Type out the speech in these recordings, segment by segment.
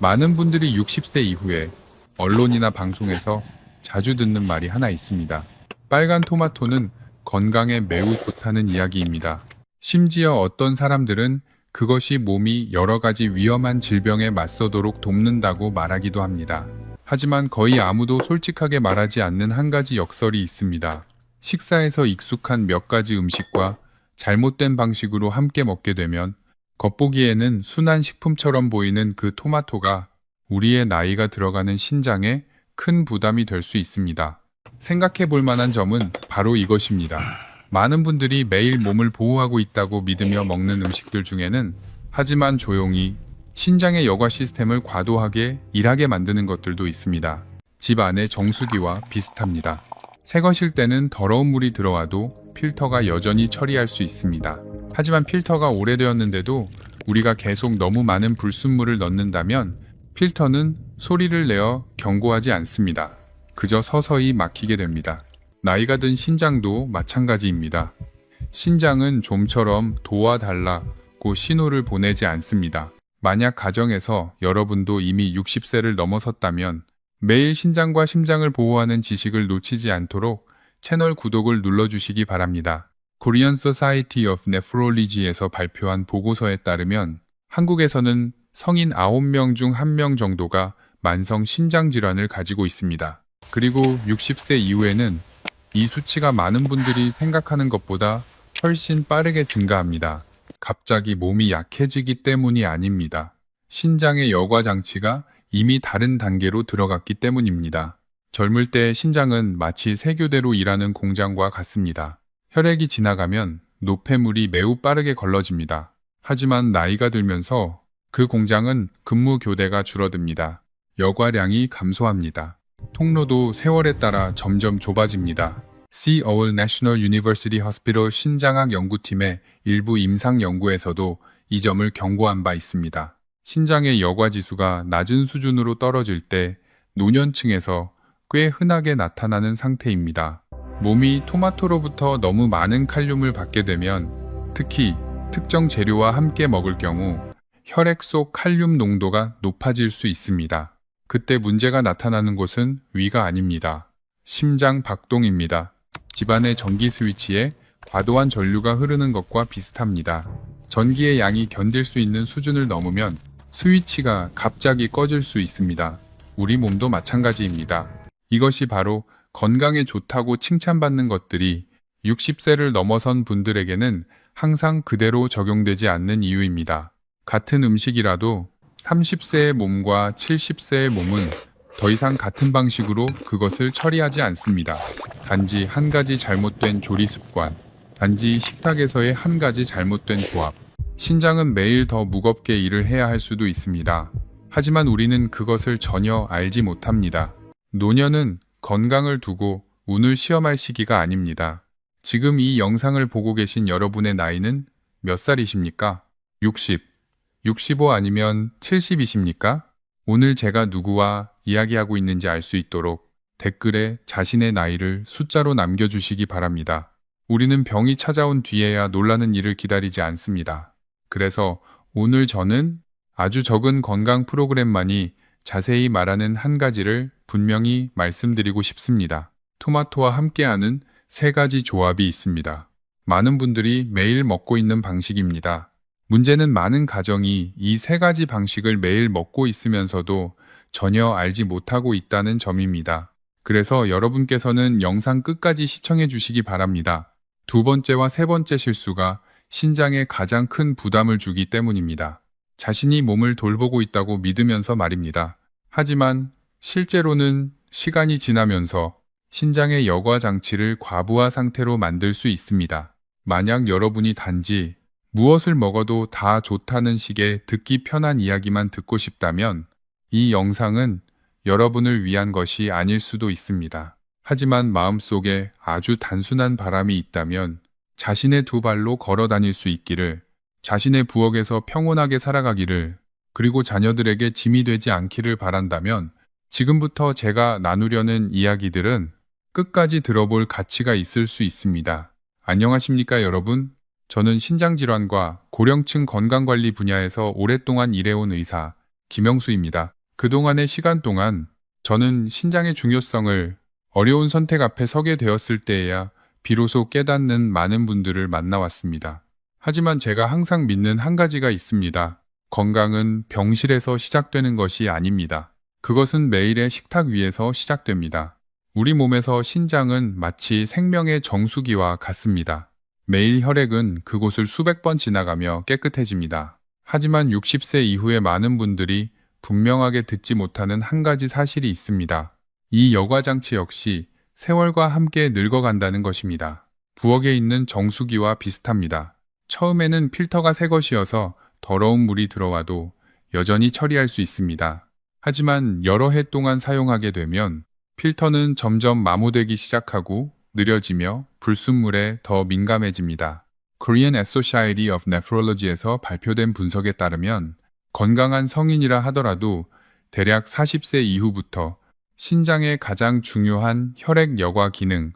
많은 분들이 60세 이후에 언론이나 방송에서 자주 듣는 말이 하나 있습니다. 빨간 토마토는 건강에 매우 좋다는 이야기입니다. 심지어 어떤 사람들은 그것이 몸이 여러 가지 위험한 질병에 맞서도록 돕는다고 말하기도 합니다. 하지만 거의 아무도 솔직하게 말하지 않는 한 가지 역설이 있습니다. 식사에서 익숙한 몇 가지 음식과 잘못된 방식으로 함께 먹게 되면 겉보기에는 순한 식품처럼 보이는 그 토마토가 우리의 나이가 들어가는 신장에 큰 부담이 될 수 있습니다. 생각해 볼 만한 점은 바로 이것입니다. 많은 분들이 매일 몸을 보호하고 있다고 믿으며 먹는 음식들 중에는 하지만 조용히 신장의 여과 시스템을 과도하게 일하게 만드는 것들도 있습니다. 집 안의 정수기와 비슷합니다. 새 것일 때는 더러운 물이 들어와도 필터가 여전히 처리할 수 있습니다. 하지만 필터가 오래되었는데도 우리가 계속 너무 많은 불순물을 넣는다면 필터는 소리를 내어 경고하지 않습니다. 그저 서서히 막히게 됩니다. 나이가 든 신장도 마찬가지입니다. 신장은 좀처럼 도와달라고 신호를 보내지 않습니다. 만약 가정에서 여러분도 이미 60세를 넘어섰다면 매일 신장과 심장을 보호하는 지식을 놓치지 않도록 채널 구독을 눌러주시기 바랍니다. Korean Society of Nephrology에서 발표한 보고서에 따르면 한국에서는 성인 9명 중 1명 정도가 만성 신장 질환을 가지고 있습니다. 그리고 60세 이후에는 이 수치가 많은 분들이 생각하는 것보다 훨씬 빠르게 증가합니다. 갑자기 몸이 약해지기 때문이 아닙니다. 신장의 여과 장치가 이미 다른 단계로 들어갔기 때문입니다. 젊을 때 신장은 마치 세교대로 일하는 공장과 같습니다. 혈액이 지나가면 노폐물이 매우 빠르게 걸러집니다. 하지만 나이가 들면서 그 공장은 근무 교대가 줄어듭니다. 여과량이 감소합니다. 통로도 세월에 따라 점점 좁아집니다. Seoul National University Hospital 신장학 연구팀의 일부 임상 연구에서도 이 점을 경고한 바 있습니다. 신장의 여과 지수가 낮은 수준으로 떨어질 때 노년층에서 꽤 흔하게 나타나는 상태입니다. 몸이 토마토로부터 너무 많은 칼륨을 받게 되면 특히 특정 재료와 함께 먹을 경우 혈액 속 칼륨 농도가 높아질 수 있습니다. 그때 문제가 나타나는 곳은 위가 아닙니다. 심장 박동입니다. 집안의 전기 스위치에 과도한 전류가 흐르는 것과 비슷합니다. 전기의 양이 견딜 수 있는 수준을 넘으면 스위치가 갑자기 꺼질 수 있습니다. 우리 몸도 마찬가지입니다. 이것이 바로 건강에 좋다고 칭찬받는 것들이 60세를 넘어선 분들에게는 항상 그대로 적용되지 않는 이유입니다. 같은 음식이라도 30세의 몸과 70세의 몸은 더 이상 같은 방식으로 그것을 처리하지 않습니다. 단지 한 가지 잘못된 조리 습관, 단지 식탁에서의 한 가지 잘못된 조합. 신장은 매일 더 무겁게 일을 해야 할 수도 있습니다. 하지만 우리는 그것을 전혀 알지 못합니다. 노년은 건강을 두고 운을 시험할 시기가 아닙니다. 지금 이 영상을 보고 계신 여러분의 나이는 몇 살이십니까? 60, 65 아니면 70이십니까? 오늘 제가 누구와 이야기하고 있는지 알 수 있도록 댓글에 자신의 나이를 숫자로 남겨주시기 바랍니다. 우리는 병이 찾아온 뒤에야 놀라는 일을 기다리지 않습니다. 그래서 오늘 저는 아주 적은 건강 프로그램만이 자세히 말하는 한 가지를 분명히 말씀드리고 싶습니다. 토마토와 함께하는 세 가지 조합이 있습니다. 많은 분들이 매일 먹고 있는 방식입니다. 문제는 많은 가정이 이 세 가지 방식을 매일 먹고 있으면서도 전혀 알지 못하고 있다는 점입니다. 그래서 여러분께서는 영상 끝까지 시청해 주시기 바랍니다. 두 번째와 세 번째 실수가 신장에 가장 큰 부담을 주기 때문입니다. 자신이 몸을 돌보고 있다고 믿으면서 말입니다. 하지만 실제로는 시간이 지나면서 신장의 여과 장치를 과부하 상태로 만들 수 있습니다. 만약 여러분이 단지 무엇을 먹어도 다 좋다는 식의 듣기 편한 이야기만 듣고 싶다면 이 영상은 여러분을 위한 것이 아닐 수도 있습니다. 하지만 마음속에 아주 단순한 바람이 있다면 자신의 두 발로 걸어 다닐 수 있기를, 자신의 부엌에서 평온하게 살아가기를, 그리고 자녀들에게 짐이 되지 않기를 바란다면 지금부터 제가 나누려는 이야기들은 끝까지 들어볼 가치가 있을 수 있습니다. 안녕하십니까 여러분? 저는 신장질환과 고령층 건강관리 분야에서 오랫동안 일해온 의사 김영수입니다. 그동안의 시간 동안 저는 신장의 중요성을 어려운 선택 앞에 서게 되었을 때에야 비로소 깨닫는 많은 분들을 만나왔습니다. 하지만 제가 항상 믿는 한 가지가 있습니다. 건강은 병실에서 시작되는 것이 아닙니다. 그것은 매일의 식탁 위에서 시작됩니다. 우리 몸에서 신장은 마치 생명의 정수기와 같습니다. 매일 혈액은 그곳을 수백 번 지나가며 깨끗해집니다. 하지만 60세 이후에 많은 분들이 분명하게 듣지 못하는 한 가지 사실이 있습니다. 이 여과장치 역시 세월과 함께 늙어간다는 것입니다. 부엌에 있는 정수기와 비슷합니다. 처음에는 필터가 새 것이어서 더러운 물이 들어와도 여전히 처리할 수 있습니다. 하지만 여러 해 동안 사용하게 되면 필터는 점점 마모되기 시작하고 느려지며 불순물에 더 민감해집니다. Korean Society of Nephrology에서 발표된 분석에 따르면 건강한 성인이라 하더라도 대략 40세 이후부터 신장의 가장 중요한 혈액 여과 기능,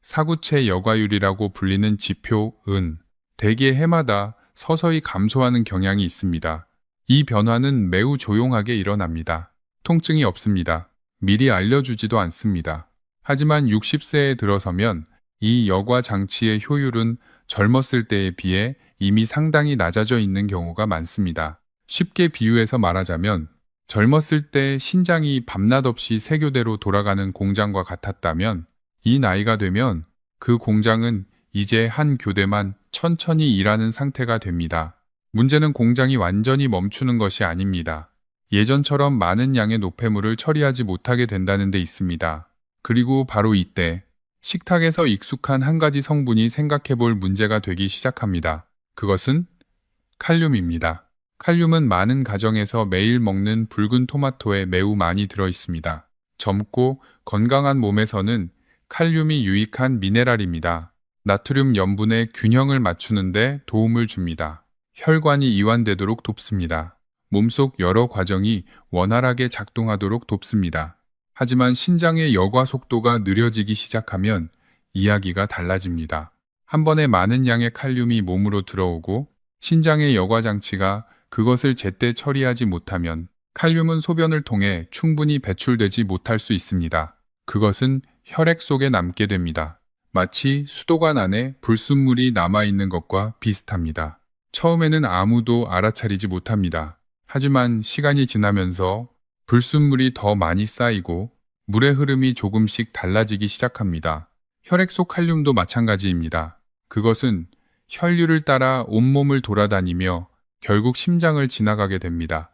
사구체 여과율이라고 불리는 지표은 대개 해마다 서서히 감소하는 경향이 있습니다. 이 변화는 매우 조용하게 일어납니다. 통증이 없습니다. 미리 알려주지도 않습니다. 하지만 60세에 들어서면 이 여과 장치의 효율은 젊었을 때에 비해 이미 상당히 낮아져 있는 경우가 많습니다. 쉽게 비유해서 말하자면 젊었을 때 신장이 밤낮 없이 세교대로 돌아가는 공장과 같았다면 이 나이가 되면 그 공장은 이제 한 교대만 천천히 일하는 상태가 됩니다. 문제는 공장이 완전히 멈추는 것이 아닙니다. 예전처럼 많은 양의 노폐물을 처리하지 못하게 된다는 데 있습니다. 그리고 바로 이때 식탁에서 익숙한 한 가지 성분이 생각해 볼 문제가 되기 시작합니다. 그것은 칼륨입니다. 칼륨은 많은 가정에서 매일 먹는 붉은 토마토에 매우 많이 들어 있습니다. 젊고 건강한 몸에서는 칼륨이 유익한 미네랄입니다. 나트륨 염분의 균형을 맞추는 데 도움을 줍니다. 혈관이 이완되도록 돕습니다. 몸속 여러 과정이 원활하게 작동하도록 돕습니다. 하지만 신장의 여과 속도가 느려지기 시작하면 이야기가 달라집니다. 한 번에 많은 양의 칼륨이 몸으로 들어오고 신장의 여과 장치가 그것을 제때 처리하지 못하면 칼륨은 소변을 통해 충분히 배출되지 못할 수 있습니다. 그것은 혈액 속에 남게 됩니다. 마치 수도관 안에 불순물이 남아있는 것과 비슷합니다. 처음에는 아무도 알아차리지 못합니다. 하지만 시간이 지나면서 불순물이 더 많이 쌓이고 물의 흐름이 조금씩 달라지기 시작합니다. 혈액 속 칼륨도 마찬가지입니다. 그것은 혈류를 따라 온몸을 돌아다니며 결국 심장을 지나가게 됩니다.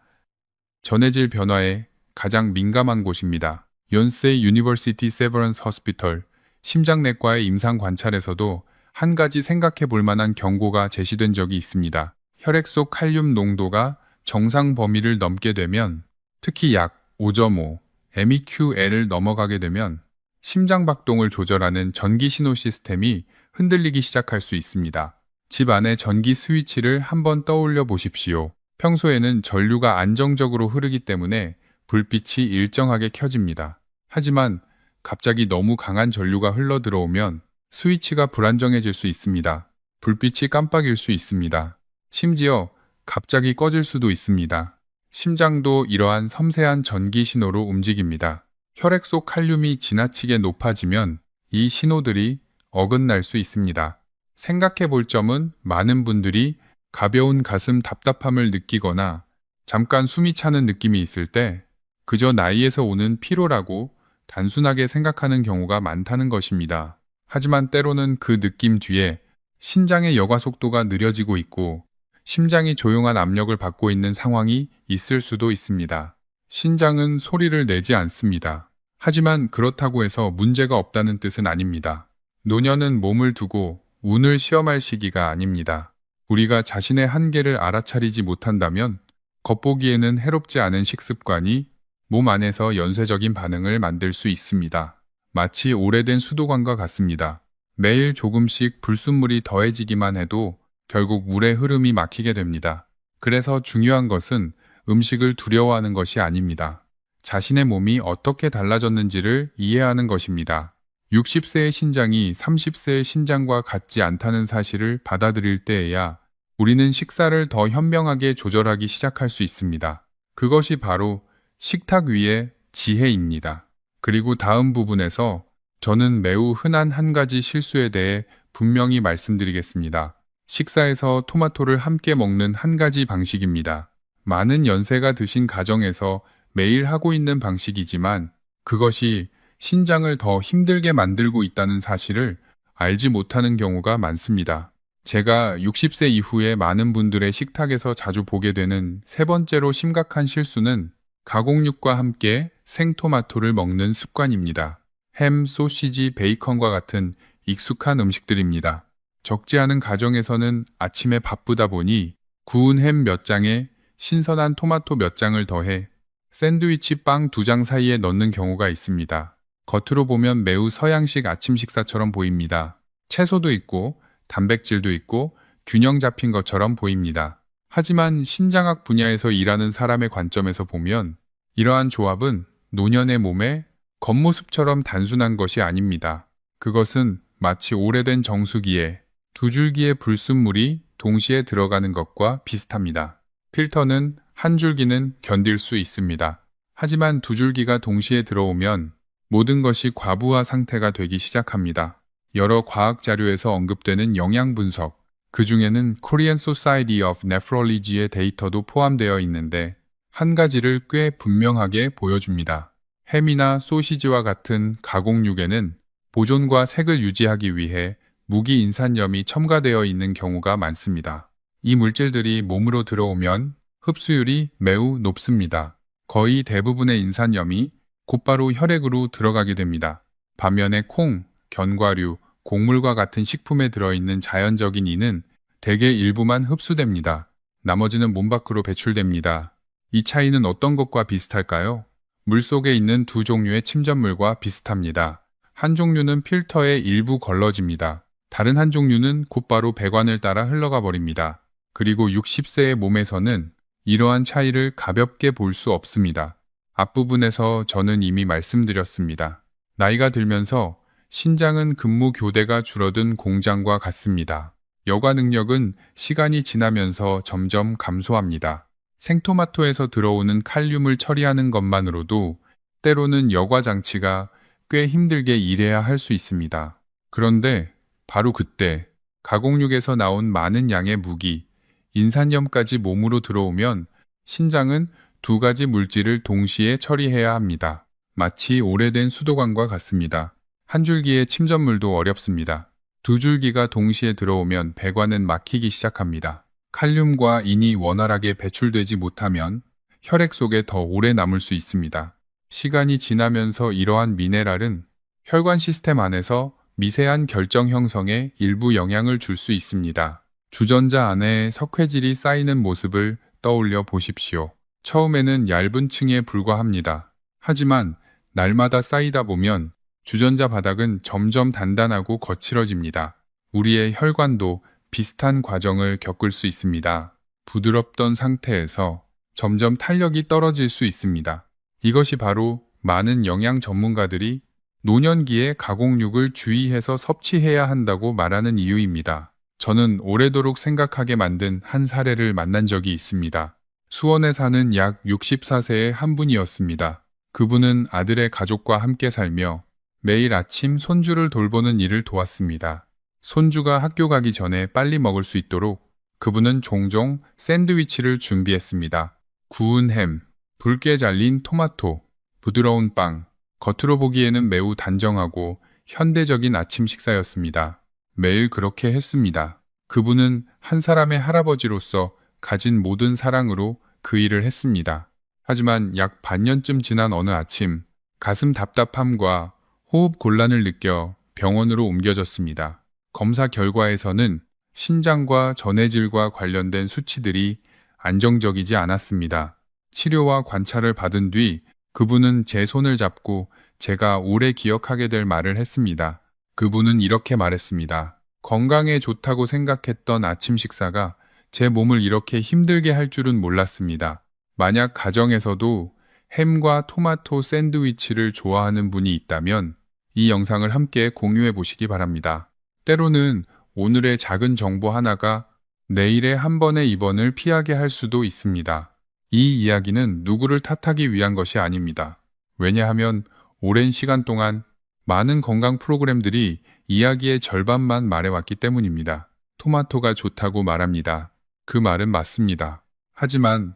전해질 변화에 가장 민감한 곳입니다. 연세이 유니버시티 세버런스 허스피털 심장내과의 임상 관찰에서도 한 가지 생각해 볼 만한 경고가 제시된 적이 있습니다. 혈액 속 칼륨 농도가 정상 범위를 넘게 되면 특히 약 5.5 MEQL을 넘어가게 되면 심장 박동을 조절하는 전기 신호 시스템이 흔들리기 시작할 수 있습니다. 집 안의 전기 스위치를 한번 떠올려 보십시오. 평소에는 전류가 안정적으로 흐르기 때문에 불빛이 일정하게 켜집니다. 하지만 갑자기 너무 강한 전류가 흘러 들어오면 스위치가 불안정해질 수 있습니다. 불빛이 깜빡일 수 있습니다. 심지어 갑자기 꺼질 수도 있습니다. 심장도 이러한 섬세한 전기 신호로 움직입니다. 혈액 속 칼륨이 지나치게 높아지면 이 신호들이 어긋날 수 있습니다. 생각해 볼 점은 많은 분들이 가벼운 가슴 답답함을 느끼거나 잠깐 숨이 차는 느낌이 있을 때 그저 나이에서 오는 피로라고 단순하게 생각하는 경우가 많다는 것입니다. 하지만 때로는 그 느낌 뒤에 신장의 여과 속도가 느려지고 있고 심장이 조용한 압력을 받고 있는 상황이 있을 수도 있습니다. 신장은 소리를 내지 않습니다. 하지만 그렇다고 해서 문제가 없다는 뜻은 아닙니다. 노년은 몸을 두고 운을 시험할 시기가 아닙니다. 우리가 자신의 한계를 알아차리지 못한다면 겉보기에는 해롭지 않은 식습관이 몸 안에서 연쇄적인 반응을 만들 수 있습니다. 마치 오래된 수도관과 같습니다. 매일 조금씩 불순물이 더해지기만 해도 결국 물의 흐름이 막히게 됩니다. 그래서 중요한 것은 음식을 두려워하는 것이 아닙니다. 자신의 몸이 어떻게 달라졌는지를 이해하는 것입니다. 60세의 신장이 30세의 신장과 같지 않다는 사실을 받아들일 때에야 우리는 식사를 더 현명하게 조절하기 시작할 수 있습니다. 그것이 바로 식탁 위의 지혜입니다. 그리고 다음 부분에서 저는 매우 흔한 한 가지 실수에 대해 분명히 말씀드리겠습니다. 식사에서 토마토를 함께 먹는 한 가지 방식입니다. 많은 연세가 드신 가정에서 매일 하고 있는 방식이지만 그것이 신장을 더 힘들게 만들고 있다는 사실을 알지 못하는 경우가 많습니다. 제가 60세 이후에 많은 분들의 식탁에서 자주 보게 되는 세 번째로 심각한 실수는 가공육과 함께 생토마토를 먹는 습관입니다. 햄, 소시지, 베이컨과 같은 익숙한 음식들입니다. 적지 않은 가정에서는 아침에 바쁘다 보니 구운 햄 몇 장에 신선한 토마토 몇 장을 더해 샌드위치 빵 2장 사이에 넣는 경우가 있습니다. 겉으로 보면 매우 서양식 아침 식사처럼 보입니다. 채소도 있고 단백질도 있고 균형 잡힌 것처럼 보입니다. 하지만 신장학 분야에서 일하는 사람의 관점에서 보면 이러한 조합은 노년의 몸에 겉모습처럼 단순한 것이 아닙니다. 그것은 마치 오래된 정수기에 두 줄기의 불순물이 동시에 들어가는 것과 비슷합니다. 필터는 한 줄기는 견딜 수 있습니다. 하지만 두 줄기가 동시에 들어오면 모든 것이 과부하 상태가 되기 시작합니다. 여러 과학 자료에서 언급되는 영양 분석, 그 중에는 Korean Society of Nephrology의 데이터도 포함되어 있는데 한 가지를 꽤 분명하게 보여줍니다. 햄이나 소시지와 같은 가공육에는 보존과 색을 유지하기 위해 무기인산염이 첨가되어 있는 경우가 많습니다. 이 물질들이 몸으로 들어오면 흡수율이 매우 높습니다. 거의 대부분의 인산염이 곧바로 혈액으로 들어가게 됩니다. 반면에 콩, 견과류, 곡물과 같은 식품에 들어있는 자연적인 인은 대개 일부만 흡수됩니다. 나머지는 몸 밖으로 배출됩니다. 이 차이는 어떤 것과 비슷할까요? 물속에 있는 두 종류의 침전물과 비슷합니다. 한 종류는 필터에 일부 걸러집니다. 다른 한 종류는 곧바로 배관을 따라 흘러가 버립니다. 그리고 60세의 몸에서는 이러한 차이를 가볍게 볼 수 없습니다. 앞부분에서 저는 이미 말씀드렸습니다. 나이가 들면서 신장은 근무 교대가 줄어든 공장과 같습니다. 여과 능력은 시간이 지나면서 점점 감소합니다. 생토마토에서 들어오는 칼륨을 처리하는 것만으로도 때로는 여과 장치가 꽤 힘들게 일해야 할 수 있습니다. 그런데 바로 그때 가공육에서 나온 많은 양의 무기, 인산염까지 몸으로 들어오면 신장은 두 가지 물질을 동시에 처리해야 합니다. 마치 오래된 수도관과 같습니다. 한 줄기의 침전물도 어렵습니다. 두 줄기가 동시에 들어오면 배관은 막히기 시작합니다. 칼륨과 인이 원활하게 배출되지 못하면 혈액 속에 더 오래 남을 수 있습니다. 시간이 지나면서 이러한 미네랄은 혈관 시스템 안에서 미세한 결정 형성에 일부 영향을 줄 수 있습니다. 주전자 안에 석회질이 쌓이는 모습을 떠올려 보십시오. 처음에는 얇은 층에 불과합니다. 하지만 날마다 쌓이다 보면 주전자 바닥은 점점 단단하고 거칠어집니다. 우리의 혈관도 비슷한 과정을 겪을 수 있습니다. 부드럽던 상태에서 점점 탄력이 떨어질 수 있습니다. 이것이 바로 많은 영양 전문가들이 노년기에 가공육을 주의해서 섭취해야 한다고 말하는 이유입니다. 저는 오래도록 생각하게 만든 한 사례를 만난 적이 있습니다. 수원에 사는 약 64세의 한 분이었습니다. 그분은 아들의 가족과 함께 살며 매일 아침 손주를 돌보는 일을 도왔습니다. 손주가 학교 가기 전에 빨리 먹을 수 있도록 그분은 종종 샌드위치를 준비했습니다. 구운 햄, 붉게 잘린 토마토, 부드러운 빵, 겉으로 보기에는 매우 단정하고 현대적인 아침 식사였습니다. 매일 그렇게 했습니다. 그분은 한 사람의 할아버지로서 가진 모든 사랑으로 그 일을 했습니다. 하지만 약 반년쯤 지난 어느 아침, 가슴 답답함과 호흡 곤란을 느껴 병원으로 옮겨졌습니다. 검사 결과에서는 신장과 전해질과 관련된 수치들이 안정적이지 않았습니다. 치료와 관찰을 받은 뒤 그분은 제 손을 잡고 제가 오래 기억하게 될 말을 했습니다. 그분은 이렇게 말했습니다. 건강에 좋다고 생각했던 아침 식사가 제 몸을 이렇게 힘들게 할 줄은 몰랐습니다. 만약 가정에서도 햄과 토마토 샌드위치를 좋아하는 분이 있다면 이 영상을 함께 공유해 보시기 바랍니다. 때로는 오늘의 작은 정보 하나가 내일의 한 번의 입원을 피하게 할 수도 있습니다. 이 이야기는 누구를 탓하기 위한 것이 아닙니다. 왜냐하면 오랜 시간 동안 많은 건강 프로그램들이 이야기의 절반만 말해왔기 때문입니다. 토마토가 좋다고 말합니다. 그 말은 맞습니다. 하지만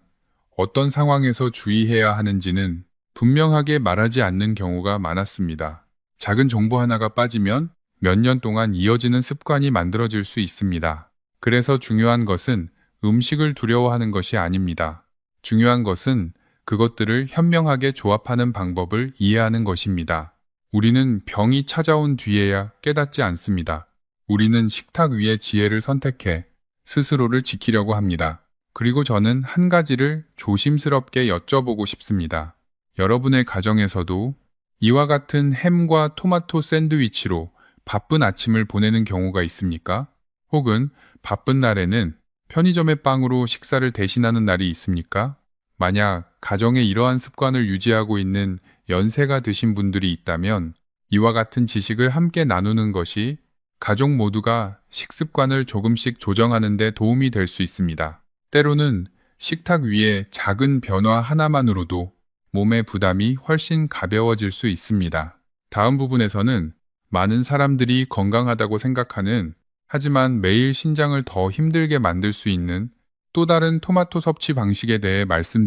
어떤 상황에서 주의해야 하는지는 분명하게 말하지 않는 경우가 많았습니다. 작은 정보 하나가 빠지면 몇 년 동안 이어지는 습관이 만들어질 수 있습니다. 그래서 중요한 것은 음식을 두려워하는 것이 아닙니다. 중요한 것은 그것들을 현명하게 조합하는 방법을 이해하는 것입니다. 우리는 병이 찾아온 뒤에야 깨닫지 않습니다. 우리는 식탁 위의 지혜를 선택해 스스로를 지키려고 합니다. 그리고 저는 한 가지를 조심스럽게 여쭤보고 싶습니다. 여러분의 가정에서도 이와 같은 햄과 토마토 샌드위치로 바쁜 아침을 보내는 경우가 있습니까? 혹은 바쁜 날에는 편의점의 빵으로 식사를 대신하는 날이 있습니까? 만약 가정에 이러한 습관을 유지하고 있는 연세가 드신 분들이 있다면 이와 같은 지식을 함께 나누는 것이 가족 모두가 식습관을 조금씩 조정하는 데 도움이 될 수 있습니다. 때로는 식탁 위에 작은 변화 하나만으로도 몸의 부담이 훨씬 가벼워질 수 있습니다. 다음 부분에서는 많은 사람들이 건강하다고 생각하는 하지만 매일 신장을 더 힘들게 만들 수 있는 또 다른 토마토 섭취 방식에 대해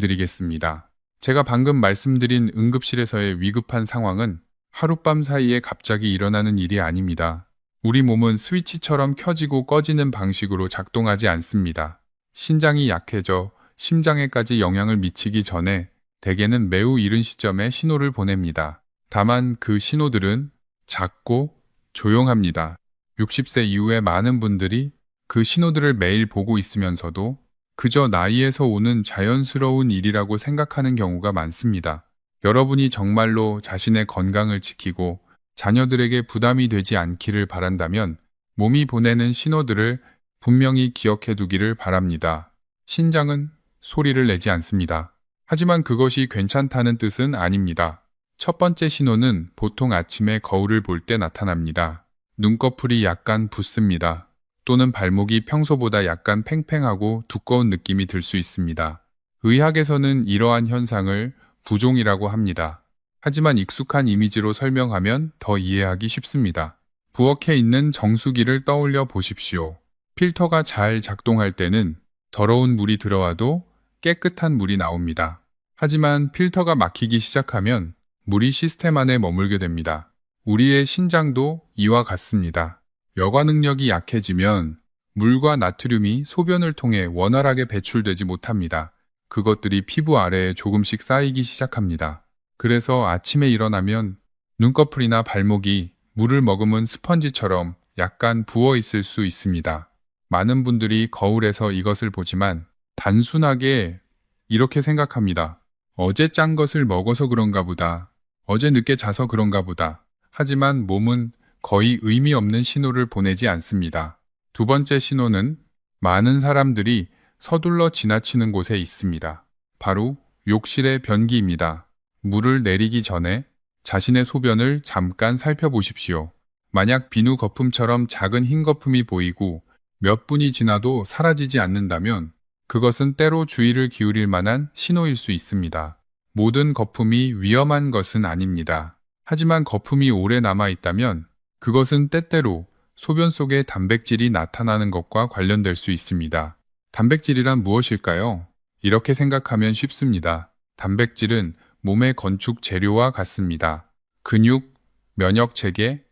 말씀드리겠습니다. 제가 방금 말씀드린 응급실에서의 위급한 상황은 하룻밤 사이에 갑자기 일어나는 일이 아닙니다. 우리 몸은 스위치처럼 켜지고 꺼지는 방식으로 작동하지 않습니다. 신장이 약해져 심장에까지 영향을 미치기 전에 대개는 매우 이른 시점에 신호를 보냅니다. 다만 그 신호들은 작고 조용합니다. 60세 이후에 많은 분들이 그 신호들을 매일 보고 있으면서도 그저 나이에서 오는 자연스러운 일이라고 생각하는 경우가 많습니다. 여러분이 정말로 자신의 건강을 지키고 자녀들에게 부담이 되지 않기를 바란다면 몸이 보내는 신호들을 분명히 기억해 두기를 바랍니다. 신장은 소리를 내지 않습니다. 하지만 그것이 괜찮다는 뜻은 아닙니다. 첫 번째 신호는 보통 아침에 거울을 볼 때 나타납니다. 눈꺼풀이 약간 붓습니다. 또는 발목이 평소보다 약간 팽팽하고 두꺼운 느낌이 들 수 있습니다. 의학에서는 이러한 현상을 부종이라고 합니다. 하지만 익숙한 이미지로 설명하면 더 이해하기 쉽습니다. 부엌에 있는 정수기를 떠올려 보십시오. 필터가 잘 작동할 때는 더러운 물이 들어와도 깨끗한 물이 나옵니다. 하지만 필터가 막히기 시작하면 물이 시스템 안에 머물게 됩니다. 우리의 신장도 이와 같습니다. 여과 능력이 약해지면 물과 나트륨이 소변을 통해 원활하게 배출되지 못합니다. 그것들이 피부 아래에 조금씩 쌓이기 시작합니다. 그래서 아침에 일어나면 눈꺼풀이나 발목이 물을 머금은 스펀지처럼 약간 부어 있을 수 있습니다. 많은 분들이 거울에서 이것을 보지만 단순하게 이렇게 생각합니다. 어제 짠 것을 먹어서 그런가 보다. 어제 늦게 자서 그런가 보다. 하지만 몸은 거의 의미 없는 신호를 보내지 않습니다. 두 번째 신호는 많은 사람들이 서둘러 지나치는 곳에 있습니다. 바로 욕실의 변기입니다. 물을 내리기 전에 자신의 소변을 잠깐 살펴보십시오. 만약 비누 거품처럼 작은 흰 거품이 보이고 몇 분이 지나도 사라지지 않는다면 그것은 때로 주의를 기울일 만한 신호일 수 있습니다. 모든 거품이 위험한 것은 아닙니다. 하지만 거품이 오래 남아 있다면 그것은 때때로 소변 속에 단백질이 나타나는 것과 관련될 수 있습니다. 단백질이란 무엇일까요? 이렇게 생각하면 쉽습니다. 단백질은 몸의 건축 재료와 같습니다. 근육, 면역 체계,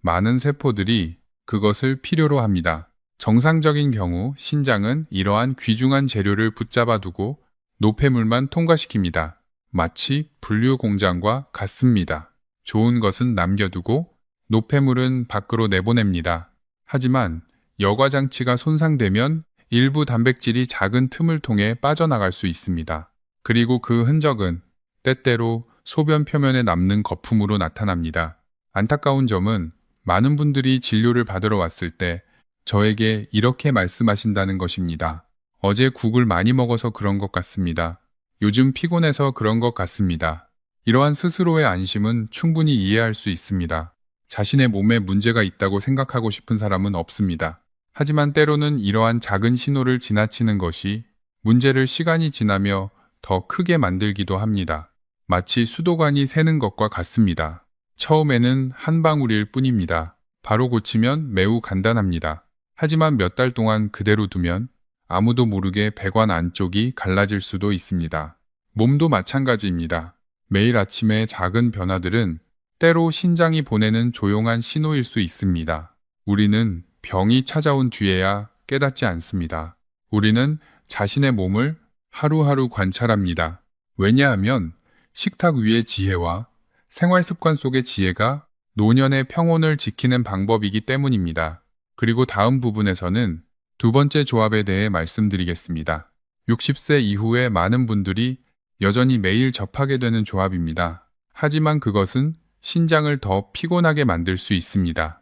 많은 세포들이 그것을 필요로 합니다. 정상적인 경우 신장은 이러한 귀중한 재료를 붙잡아 두고 노폐물만 통과시킵니다. 마치 분류 공장과 같습니다. 좋은 것은 남겨두고 노폐물은 밖으로 내보냅니다. 하지만 여과 장치가 손상되면 일부 단백질이 작은 틈을 통해 빠져나갈 수 있습니다. 그리고 그 흔적은 때때로 소변 표면에 남는 거품으로 나타납니다. 안타까운 점은 많은 분들이 진료를 받으러 왔을 때 저에게 이렇게 말씀하신다는 것입니다. 어제 국을 많이 먹어서 그런 것 같습니다. 요즘 피곤해서 그런 것 같습니다. 이러한 스스로의 안심은 충분히 이해할 수 있습니다. 자신의 몸에 문제가 있다고 생각하고 싶은 사람은 없습니다. 하지만 때로는 이러한 작은 신호를 지나치는 것이 문제를 시간이 지나며 더 크게 만들기도 합니다. 마치 수도관이 새는 것과 같습니다. 처음에는 한 방울일 뿐입니다. 바로 고치면 매우 간단합니다. 하지만 몇 달 동안 그대로 두면 아무도 모르게 배관 안쪽이 갈라질 수도 있습니다. 몸도 마찬가지입니다. 매일 아침의 작은 변화들은 때로 신장이 보내는 조용한 신호일 수 있습니다. 우리는 병이 찾아온 뒤에야 깨닫지 않습니다. 우리는 자신의 몸을 하루하루 관찰합니다. 왜냐하면 식탁 위의 지혜와 생활 습관 속의 지혜가 노년의 평온을 지키는 방법이기 때문입니다. 그리고 다음 부분에서는 두 번째 조합에 대해 말씀드리겠습니다. 60세 이후에 많은 분들이 여전히 매일 접하게 되는 조합입니다. 하지만 그것은 신장을 더 피곤하게 만들 수 있습니다.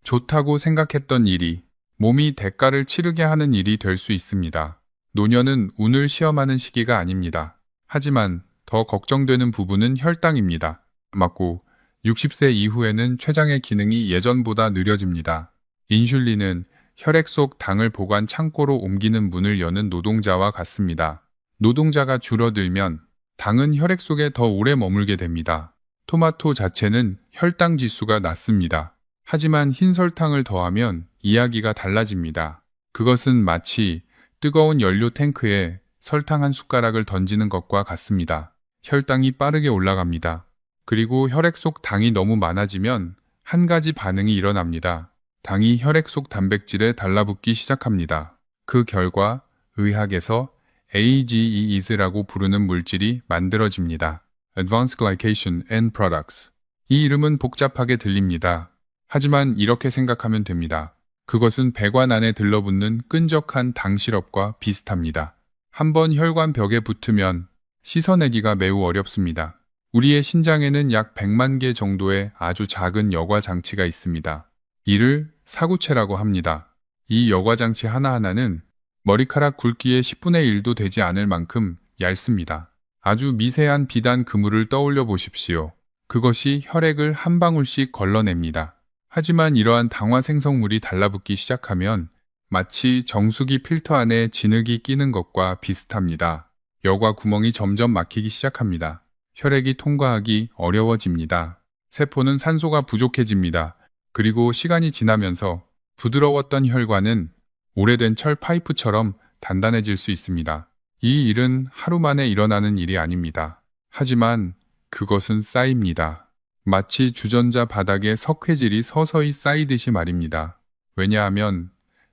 좋다고 생각했던 일이 몸이 대가를 치르게 하는 일이 될 수 있습니다. 노년은 운을 시험하는 시기가 아닙니다. 하지만 더 걱정되는 부분은 혈당입니다. 맞고 60세 이후에는 췌장의 기능이 예전보다 느려집니다. 인슐린은 혈액 속 당을 보관 창고로 옮기는 문을 여는 노동자와 같습니다. 노동자가 줄어들면 당은 혈액 속에 더 오래 머물게 됩니다. 토마토 자체는 혈당 지수가 낮습니다. 하지만 흰 설탕을 더하면 이야기가 달라집니다. 그것은 마치 뜨거운 연료 탱크에 설탕 한 숟가락을 던지는 것과 같습니다. 혈당이 빠르게 올라갑니다. 그리고 혈액 속 당이 너무 많아지면 한 가지 반응이 일어납니다. 당이 혈액 속 단백질에 달라붙기 시작합니다. 그 결과 의학에서 AGEs라고 부르는 물질이 만들어집니다. Advanced Glycation End Products. 이 이름은 복잡하게 들립니다. 하지만 이렇게 생각하면 됩니다. 그것은 배관 안에 들러붙는 끈적한 당 시럽과 비슷합니다. 한번 혈관 벽에 붙으면 씻어내기가 매우 어렵습니다. 우리의 신장에는 약 100만 개 정도의 아주 작은 여과 장치가 있습니다. 이를 사구체라고 합니다. 이 여과 장치 하나하나는 머리카락 굵기의 10분의 1도 되지 않을 만큼 얇습니다. 아주 미세한 비단 그물을 떠올려 보십시오. 그것이 혈액을 한 방울씩 걸러냅니다. 하지만 이러한 당화 생성물이 달라붙기 시작하면 마치 정수기 필터 안에 진흙이 끼는 것과 비슷합니다. 여과 구멍이 점점 막히기 시작합니다. 혈액이 통과하기 어려워집니다. 세포는 산소가 부족해집니다. 그리고 시간이 지나면서 부드러웠던 혈관은 오래된 철 파이프처럼 단단해질 수 있습니다. 이 일은 하루 만에 일어나는 일이 아닙니다. 하지만 그것은 쌓입니다. 마치 주전자 바닥에 석회질이 서서히 쌓이듯이 말입니다. 왜냐하면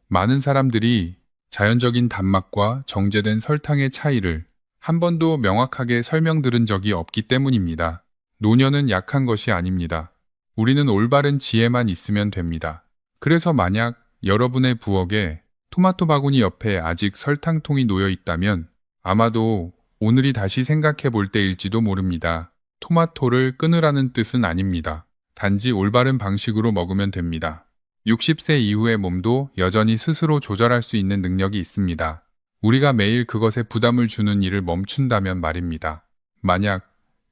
많은 사람들이 자연적인 단맛과 정제된 설탕의 차이를 한 번도 명확하게 설명들은 적이 없기 때문입니다. 노년은 약한 것이 아닙니다. 우리는 올바른 지혜만 있으면 됩니다. 그래서 만약 여러분의 부엌에 토마토 바구니 옆에 아직 설탕통이 놓여 있다면 아마도 오늘이 다시 생각해 볼 때일지도 모릅니다. 토마토를 끊으라는 뜻은 아닙니다. 단지 올바른 방식으로 먹으면 됩니다. 60세 이후의 몸도 여전히 스스로 조절할 수 있는 능력이 있습니다. 우리가 매일 그것에 부담을 주는 일을 멈춘다면 말입니다. 만약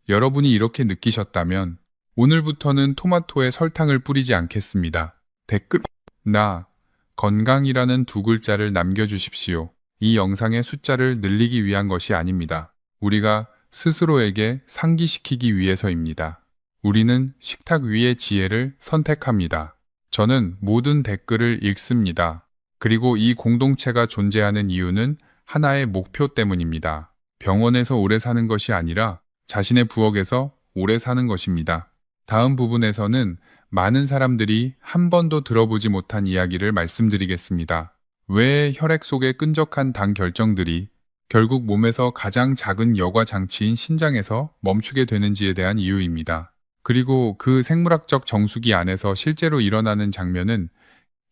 여러분이 이렇게 느끼셨다면 오늘부터는 토마토에 설탕을 뿌리지 않겠습니다. 댓글 나 건강이라는 두 글자를 남겨주십시오. 이 영상의 숫자를 늘리기 위한 것이 아닙니다. 우리가 스스로에게 상기시키기 위해서입니다. 우리는 식탁 위의 지혜를 선택합니다. 저는 모든 댓글을 읽습니다. 그리고 이 공동체가 존재하는 이유는 하나의 목표 때문입니다. 병원에서 오래 사는 것이 아니라 자신의 부엌에서 오래 사는 것입니다. 다음 부분에서는 많은 사람들이 한 번도 들어보지 못한 이야기를 말씀드리겠습니다. 왜 혈액 속의 끈적한 당 결정들이 결국 몸에서 가장 작은 여과 장치인 신장에서 멈추게 되는지에 대한 이유입니다. 그리고 그 생물학적 정수기 안에서 실제로 일어나는 장면은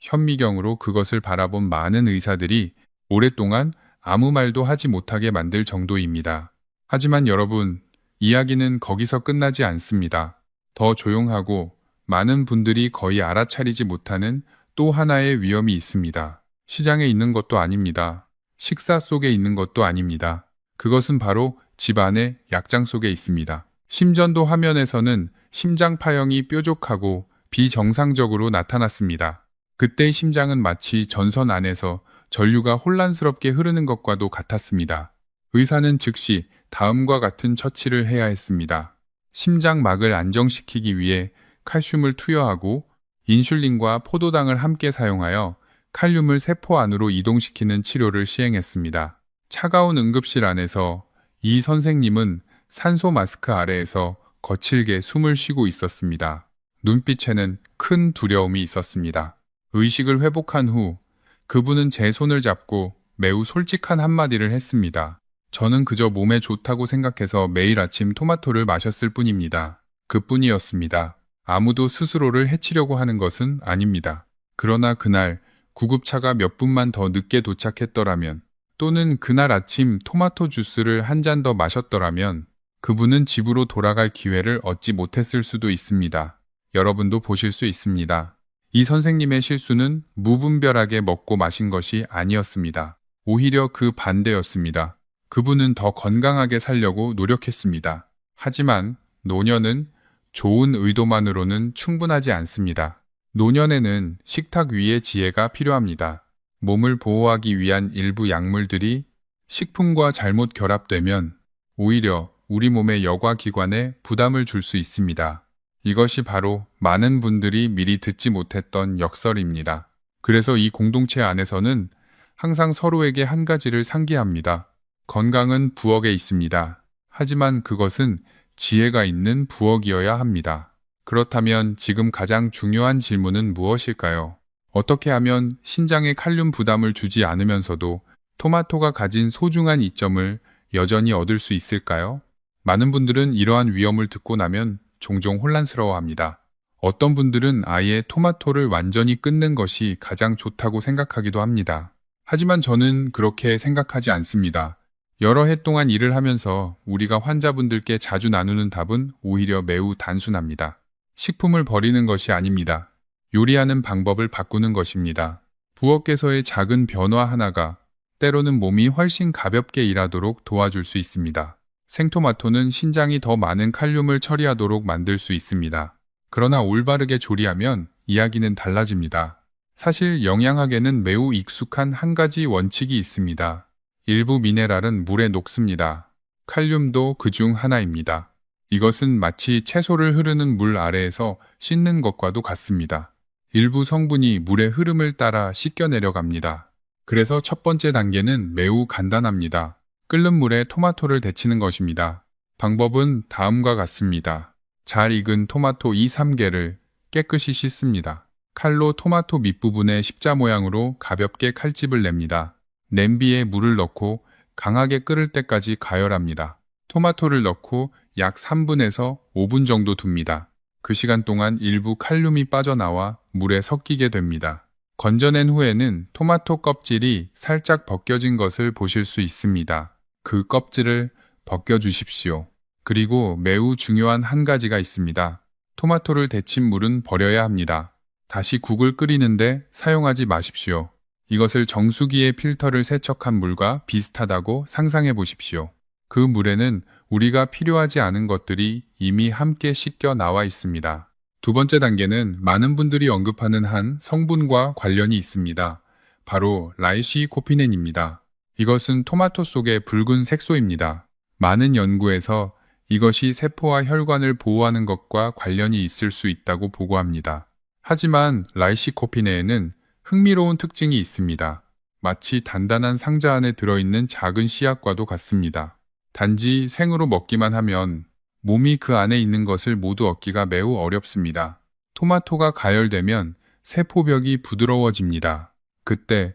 현미경으로 그것을 바라본 많은 의사들이 오랫동안 아무 말도 하지 못하게 만들 정도입니다. 하지만 여러분, 이야기는 거기서 끝나지 않습니다. 더 조용하고 많은 분들이 거의 알아차리지 못하는 또 하나의 위험이 있습니다. 시장에 있는 것도 아닙니다. 식사 속에 있는 것도 아닙니다. 그것은 바로 집 안의 약장 속에 있습니다. 심전도 화면에서는 심장 파형이 뾰족하고 비정상적으로 나타났습니다. 그때의 심장은 마치 전선 안에서 전류가 혼란스럽게 흐르는 것과도 같았습니다. 의사는 즉시 다음과 같은 처치를 해야 했습니다. 심장막을 안정시키기 위해 칼슘을 투여하고 인슐린과 포도당을 함께 사용하여 칼륨을 세포 안으로 이동시키는 치료를 시행했습니다. 차가운 응급실 안에서 이 선생님은 산소 마스크 아래에서 거칠게 숨을 쉬고 있었습니다. 눈빛에는 큰 두려움이 있었습니다. 의식을 회복한 후 그분은 제 손을 잡고 매우 솔직한 한마디를 했습니다. 저는 그저 몸에 좋다고 생각해서 매일 아침 토마토를 마셨을 뿐입니다. 그뿐이었습니다. 아무도 스스로를 해치려고 하는 것은 아닙니다. 그러나 그날 구급차가 몇 분만 더 늦게 도착했더라면, 또는 그날 아침 토마토 주스를 한 잔 더 마셨더라면 그분은 집으로 돌아갈 기회를 얻지 못했을 수도 있습니다. 여러분도 보실 수 있습니다. 이 선생님의 실수는 무분별하게 먹고 마신 것이 아니었습니다. 오히려 그 반대였습니다. 그분은 더 건강하게 살려고 노력했습니다. 하지만 노년은 좋은 의도만으로는 충분하지 않습니다. 노년에는 식탁 위의 지혜가 필요합니다. 몸을 보호하기 위한 일부 약물들이 식품과 잘못 결합되면 오히려 우리 몸의 여과기관에 부담을 줄 수 있습니다. 이것이 바로 많은 분들이 미리 듣지 못했던 역설입니다. 그래서 이 공동체 안에서는 항상 서로에게 한 가지를 상기합니다. 건강은 부엌에 있습니다. 하지만 그것은 지혜가 있는 부엌이어야 합니다. 그렇다면 지금 가장 중요한 질문은 무엇일까요? 어떻게 하면 신장에 칼륨 부담을 주지 않으면서도 토마토가 가진 소중한 이점을 여전히 얻을 수 있을까요? 많은 분들은 이러한 위험을 듣고 나면 종종 혼란스러워합니다. 어떤 분들은 아예 토마토를 완전히 끊는 것이 가장 좋다고 생각하기도 합니다. 하지만 저는 그렇게 생각하지 않습니다. 여러 해 동안 일을 하면서 우리가 환자분들께 자주 나누는 답은 오히려 매우 단순합니다. 식품을 버리는 것이 아닙니다. 요리하는 방법을 바꾸는 것입니다. 부엌에서의 작은 변화 하나가 때로는 몸이 훨씬 가볍게 일하도록 도와줄 수 있습니다. 생토마토는 신장이 더 많은 칼륨을 처리하도록 만들 수 있습니다. 그러나 올바르게 조리하면 이야기는 달라집니다. 사실 영양학에는 매우 익숙한 한 가지 원칙이 있습니다. 일부 미네랄은 물에 녹습니다. 칼륨도 그중 하나입니다. 이것은 마치 채소를 흐르는 물 아래에서 씻는 것과도 같습니다. 일부 성분이 물의 흐름을 따라 씻겨 내려갑니다. 그래서 첫 번째 단계는 매우 간단합니다. 끓는 물에 토마토를 데치는 것입니다. 방법은 다음과 같습니다. 잘 익은 토마토 2~3개를 깨끗이 씻습니다. 칼로 토마토 밑부분에 십자 모양으로 가볍게 칼집을 냅니다. 냄비에 물을 넣고 강하게 끓을 때까지 가열합니다. 토마토를 넣고 약 3분에서 5분 정도 둡니다. 그 시간 동안 일부 칼륨이 빠져나와 물에 섞이게 됩니다. 건져낸 후에는 토마토 껍질이 살짝 벗겨진 것을 보실 수 있습니다. 그 껍질을 벗겨주십시오. 그리고 매우 중요한 한 가지가 있습니다. 토마토를 데친 물은 버려야 합니다. 다시 국을 끓이는데 사용하지 마십시오. 이것을 정수기의 필터를 세척한 물과 비슷하다고 상상해 보십시오. 그 물에는 우리가 필요하지 않은 것들이 이미 함께 씻겨 나와 있습니다. 두 번째 단계는 많은 분들이 언급하는 한 성분과 관련이 있습니다. 바로 라이시코피넨입니다. 이것은 토마토 속의 붉은 색소입니다. 많은 연구에서 이것이 세포와 혈관을 보호하는 것과 관련이 있을 수 있다고 보고합니다. 하지만 라이시코피넨에는 흥미로운 특징이 있습니다. 마치 단단한 상자 안에 들어있는 작은 씨앗과도 같습니다. 단지 생으로 먹기만 하면 몸이 그 안에 있는 것을 모두 얻기가 매우 어렵습니다. 토마토가 가열되면 세포벽이 부드러워집니다. 그때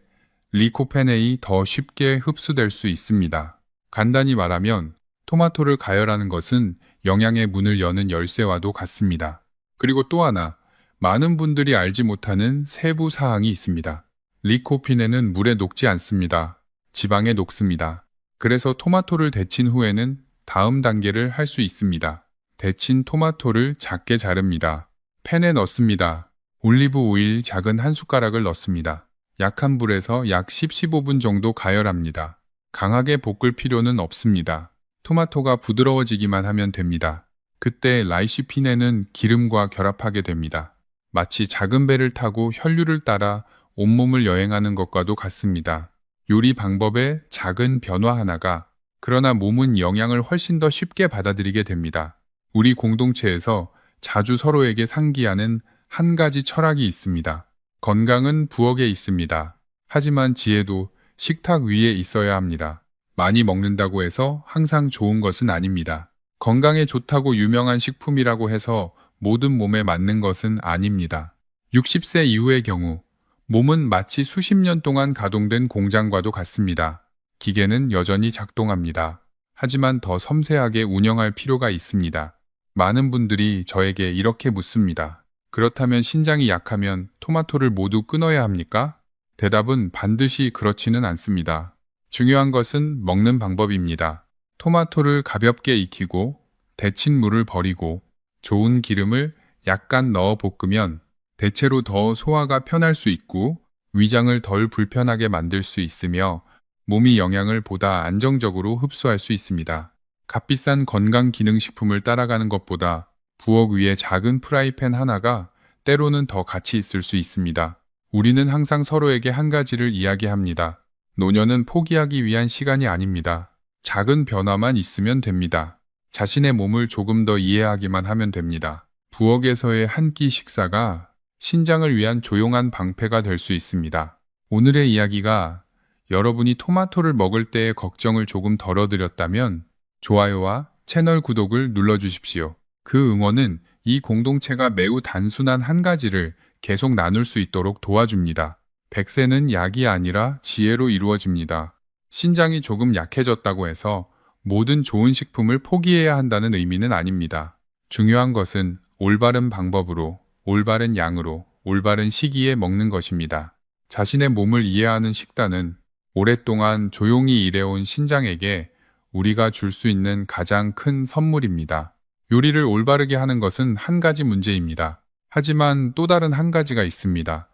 리코펜이 더 쉽게 흡수될 수 있습니다. 간단히 말하면 토마토를 가열하는 것은 영양의 문을 여는 열쇠와도 같습니다. 그리고 또 하나, 많은 분들이 알지 못하는 세부 사항이 있습니다. 리코피넨은 물에 녹지 않습니다. 지방에 녹습니다. 그래서 토마토를 데친 후에는 다음 단계를 할 수 있습니다. 데친 토마토를 작게 자릅니다. 팬에 넣습니다. 올리브 오일 작은 한 숟가락을 넣습니다. 약한 불에서 약 10~15분 정도 가열합니다. 강하게 볶을 필요는 없습니다. 토마토가 부드러워지기만 하면 됩니다. 그때 라이시피넨은 기름과 결합하게 됩니다. 마치 작은 배를 타고 혈류를 따라 온몸을 여행하는 것과도 같습니다. 요리 방법의 작은 변화 하나가 그러나 몸은 영양을 훨씬 더 쉽게 받아들이게 됩니다. 우리 공동체에서 자주 서로에게 상기하는 한 가지 철학이 있습니다. 건강은 부엌에 있습니다. 하지만 지혜도 식탁 위에 있어야 합니다. 많이 먹는다고 해서 항상 좋은 것은 아닙니다. 건강에 좋다고 유명한 식품이라고 해서 모든 몸에 맞는 것은 아닙니다. 60세 이후의 경우, 몸은 마치 수십 년 동안 가동된 공장과도 같습니다. 기계는 여전히 작동합니다. 하지만 더 섬세하게 운영할 필요가 있습니다. 많은 분들이 저에게 이렇게 묻습니다. 그렇다면 신장이 약하면 토마토를 모두 끊어야 합니까? 대답은 반드시 그렇지는 않습니다. 중요한 것은 먹는 방법입니다. 토마토를 가볍게 익히고 데친 물을 버리고 좋은 기름을 약간 넣어 볶으면 대체로 더 소화가 편할 수 있고 위장을 덜 불편하게 만들 수 있으며 몸이 영양을 보다 안정적으로 흡수할 수 있습니다. 값비싼 건강기능식품을 따라가는 것보다 부엌 위에 작은 프라이팬 하나가 때로는 더 가치 있을 수 있습니다. 우리는 항상 서로에게 한 가지를 이야기합니다. 노년은 포기하기 위한 시간이 아닙니다. 작은 변화만 있으면 됩니다. 자신의 몸을 조금 더 이해하기만 하면 됩니다. 부엌에서의 한 끼 식사가 신장을 위한 조용한 방패가 될 수 있습니다. 오늘의 이야기가 여러분이 토마토를 먹을 때의 걱정을 조금 덜어드렸다면 좋아요와 채널 구독을 눌러주십시오. 그 응원은 이 공동체가 매우 단순한 한 가지를 계속 나눌 수 있도록 도와줍니다. 100세는 약이 아니라 지혜로 이루어집니다. 신장이 조금 약해졌다고 해서 모든 좋은 식품을 포기해야 한다는 의미는 아닙니다. 중요한 것은 올바른 방법으로, 올바른 양으로, 올바른 시기에 먹는 것입니다. 자신의 몸을 이해하는 식단은 오랫동안 조용히 일해온 신장에게 우리가 줄 수 있는 가장 큰 선물입니다. 요리를 올바르게 하는 것은 한 가지 문제입니다. 하지만 또 다른 한 가지가 있습니다.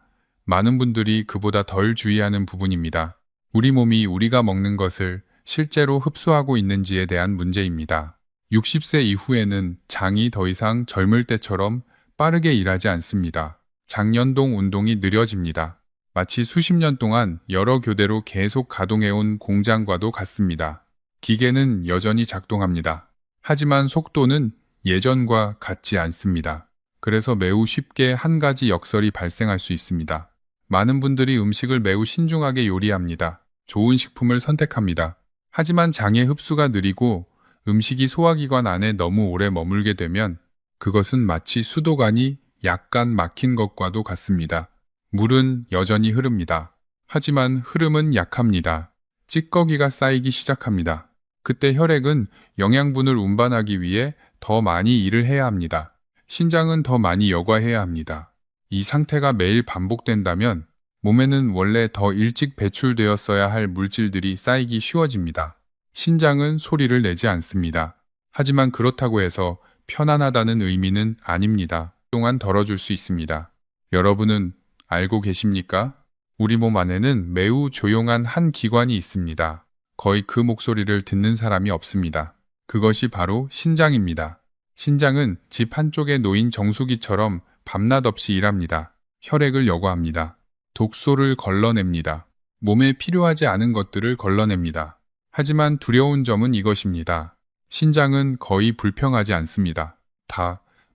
많은 분들이 그보다 덜 주의하는 부분입니다. 우리 몸이 우리가 먹는 것을 실제로 흡수하고 있는지에 대한 문제입니다. 60세 이후에는 장이 더 이상 젊을 때처럼 빠르게 일하지 않습니다. 장년동 운동이 느려집니다. 마치 수십 년 동안 여러 교대로 계속 가동해온 공장과도 같습니다. 기계는 여전히 작동합니다. 하지만 속도는 예전과 같지 않습니다. 그래서 매우 쉽게 한 가지 역설이 발생할 수 있습니다. 많은 분들이 음식을 매우 신중하게 요리합니다. 좋은 식품을 선택합니다. 하지만 장의 흡수가 느리고 음식이 소화기관 안에 너무 오래 머물게 되면 그것은 마치 수도관이 약간 막힌 것과도 같습니다. 물은 여전히 흐릅니다. 하지만 흐름은 약합니다. 찌꺼기가 쌓이기 시작합니다. 그때 혈액은 영양분을 운반하기 위해 더 많이 일을 해야 합니다. 신장은 더 많이 여과해야 합니다. 이 상태가 매일 반복된다면 몸에는 원래 더 일찍 배출되었어야 할 물질들이 쌓이기 쉬워집니다. 신장은 소리를 내지 않습니다. 하지만 그렇다고 해서 편안하다는 의미는 아닙니다. 또한 덜어줄 수 있습니다. 여러분은 알고 계십니까? 우리 몸 안에는 매우 조용한 한 기관이 있습니다. 거의 그 목소리를 듣는 사람이 없습니다. 그것이 바로 신장입니다. 신장은 집 한쪽에 놓인 정수기처럼 밤낮 없이 일합니다. 혈액을 여과합니다. 독소를 걸러냅니다. 몸에 필요하지 않은 것들을 걸러냅니다. 하지만 두려운 점은 이것입니다. 신장은 거의 불평하지 않습니다.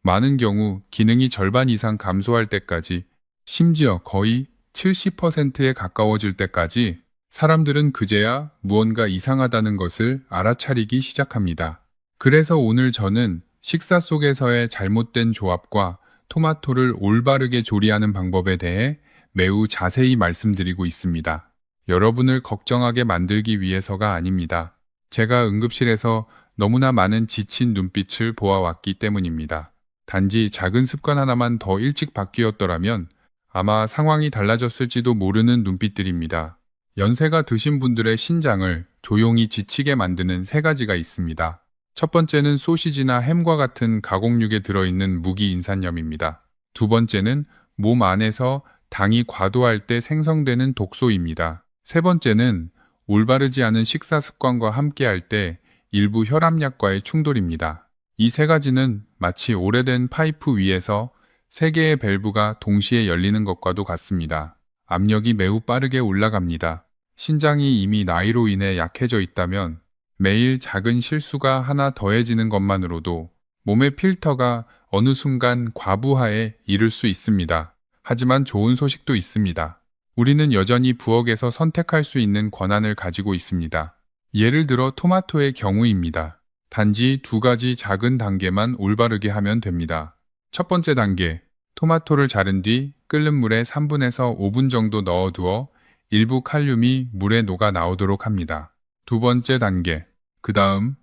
많은 경우 기능이 절반 이상 감소할 때까지, 심지어 거의 70%에 가까워질 때까지 사람들은 그제야 무언가 이상하다는 것을 알아차리기 시작합니다. 그래서 오늘 저는 식사 속에서의 잘못된 조합과 토마토를 올바르게 조리하는 방법에 대해 매우 자세히 말씀드리고 있습니다. 여러분을 걱정하게 만들기 위해서가 아닙니다. 제가 응급실에서 너무나 많은 지친 눈빛을 보아왔기 때문입니다. 단지 작은 습관 하나만 더 일찍 바뀌었더라면 아마 상황이 달라졌을지도 모르는 눈빛들입니다. 연세가 드신 분들의 신장을 조용히 지치게 만드는 세 가지가 있습니다. 첫 번째는 소시지나 햄과 같은 가공육에 들어있는 무기인산염입니다. 두 번째는 몸 안에서 당이 과도할 때 생성되는 독소입니다. 세 번째는 올바르지 않은 식사 습관과 함께할 때 일부 혈압약과의 충돌입니다. 이 세 가지는 마치 오래된 파이프 위에서 세 개의 밸브가 동시에 열리는 것과도 같습니다. 압력이 매우 빠르게 올라갑니다. 신장이 이미 나이로 인해 약해져 있다면 매일 작은 실수가 하나 더해지는 것만으로도 몸의 필터가 어느 순간 과부하에 이를 수 있습니다. 하지만 좋은 소식도 있습니다. 우리는 여전히 부엌에서 선택할 수 있는 권한을 가지고 있습니다. 예를 들어 토마토의 경우입니다. 단지 두 가지 작은 단계만 올바르게 하면 됩니다. 첫 번째 단계, 토마토를 자른 뒤 끓는 물에 3분에서 5분 정도 넣어두어 일부 칼륨이 물에 녹아 나오도록 합니다. 두 번째 단계, 그 다음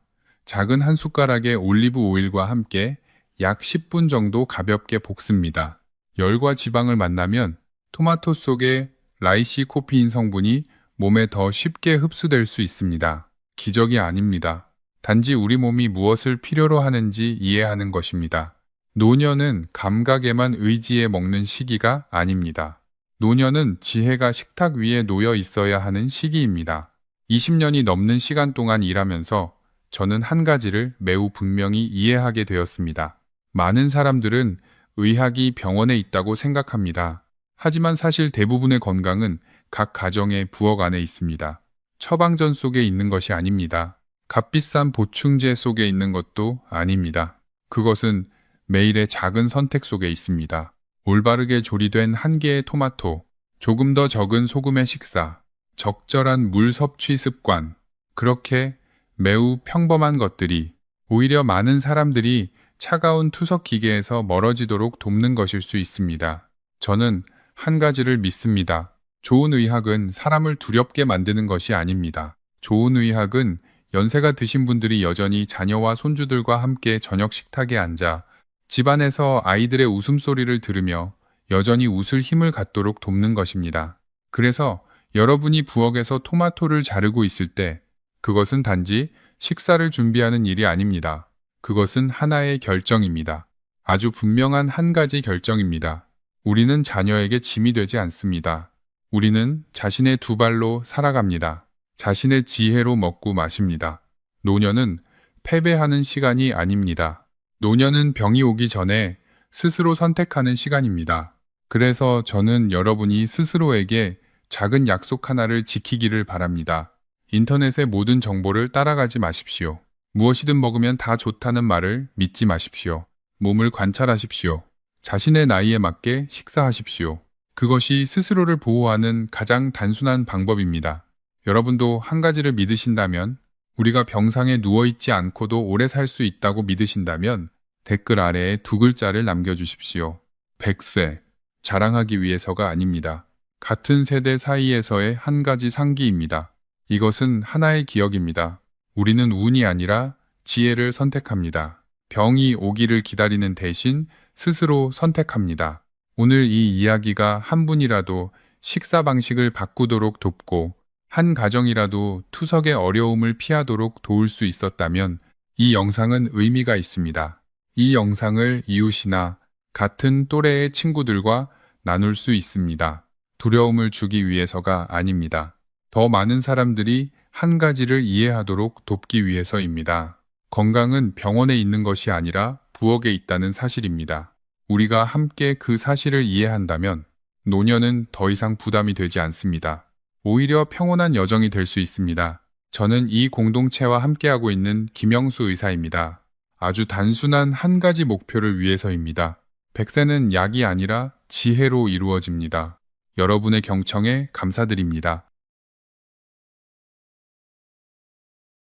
작은 한 숟가락의 올리브 오일과 함께 약 10분 정도 가볍게 볶습니다. 열과 지방을 만나면 토마토 속에 라이시코피인 성분이 몸에 더 쉽게 흡수될 수 있습니다. 기적이 아닙니다. 단지 우리 몸이 무엇을 필요로 하는지 이해하는 것입니다. 노년은 감각에만 의지해 먹는 시기가 아닙니다. 노년은 지혜가 식탁 위에 놓여 있어야 하는 시기입니다. 20년이 넘는 시간 동안 일하면서 저는 한 가지를 매우 분명히 이해하게 되었습니다. 많은 사람들은 의학이 병원에 있다고 생각합니다. 하지만 사실 대부분의 건강은 각 가정의 부엌 안에 있습니다. 처방전 속에 있는 것이 아닙니다. 값비싼 보충제 속에 있는 것도 아닙니다. 그것은 매일의 작은 선택 속에 있습니다. 올바르게 조리된 한 개의 토마토, 조금 더 적은 소금의 식사, 적절한 물 섭취 습관, 그렇게 매우 평범한 것들이 오히려 많은 사람들이 차가운 투석 기계에서 멀어지도록 돕는 것일 수 있습니다. 저는 한 가지를 믿습니다. 좋은 의학은 사람을 두렵게 만드는 것이 아닙니다. 좋은 의학은 연세가 드신 분들이 여전히 자녀와 손주들과 함께 저녁 식탁에 앉아 집안에서 아이들의 웃음소리를 들으며 여전히 웃을 힘을 갖도록 돕는 것입니다. 그래서 여러분이 부엌에서 토마토를 자르고 있을 때 그것은 단지 식사를 준비하는 일이 아닙니다. 그것은 하나의 결정입니다. 아주 분명한 한 가지 결정입니다. 우리는 자녀에게 짐이 되지 않습니다. 우리는 자신의 두 발로 살아갑니다. 자신의 지혜로 먹고 마십니다. 노년은 패배하는 시간이 아닙니다. 노년은 병이 오기 전에 스스로 선택하는 시간입니다. 그래서 저는 여러분이 스스로에게 작은 약속 하나를 지키기를 바랍니다. 인터넷의 모든 정보를 따라가지 마십시오. 무엇이든 먹으면 다 좋다는 말을 믿지 마십시오. 몸을 관찰하십시오. 자신의 나이에 맞게 식사하십시오. 그것이 스스로를 보호하는 가장 단순한 방법입니다. 여러분도 한 가지를 믿으신다면, 우리가 병상에 누워있지 않고도 오래 살 수 있다고 믿으신다면 댓글 아래에 두 글자를 남겨주십시오. 100세. 자랑하기 위해서가 아닙니다. 같은 세대 사이에서의 한 가지 상기입니다. 이것은 하나의 기억입니다. 우리는 운이 아니라 지혜를 선택합니다. 병이 오기를 기다리는 대신 스스로 선택합니다. 오늘 이 이야기가 한 분이라도 식사 방식을 바꾸도록 돕고 한 가정이라도 투석의 어려움을 피하도록 도울 수 있었다면 이 영상은 의미가 있습니다. 이 영상을 이웃이나 같은 또래의 친구들과 나눌 수 있습니다. 두려움을 주기 위해서가 아닙니다. 더 많은 사람들이 한 가지를 이해하도록 돕기 위해서입니다. 건강은 병원에 있는 것이 아니라 부엌에 있다는 사실입니다. 우리가 함께 그 사실을 이해한다면 노년은 더 이상 부담이 되지 않습니다. 오히려 평온한 여정이 될 수 있습니다. 저는 이 공동체와 함께하고 있는 김영수 의사입니다. 아주 단순한 한 가지 목표를 위해서입니다. 100세는 약이 아니라 지혜로 이루어집니다. 여러분의 경청에 감사드립니다.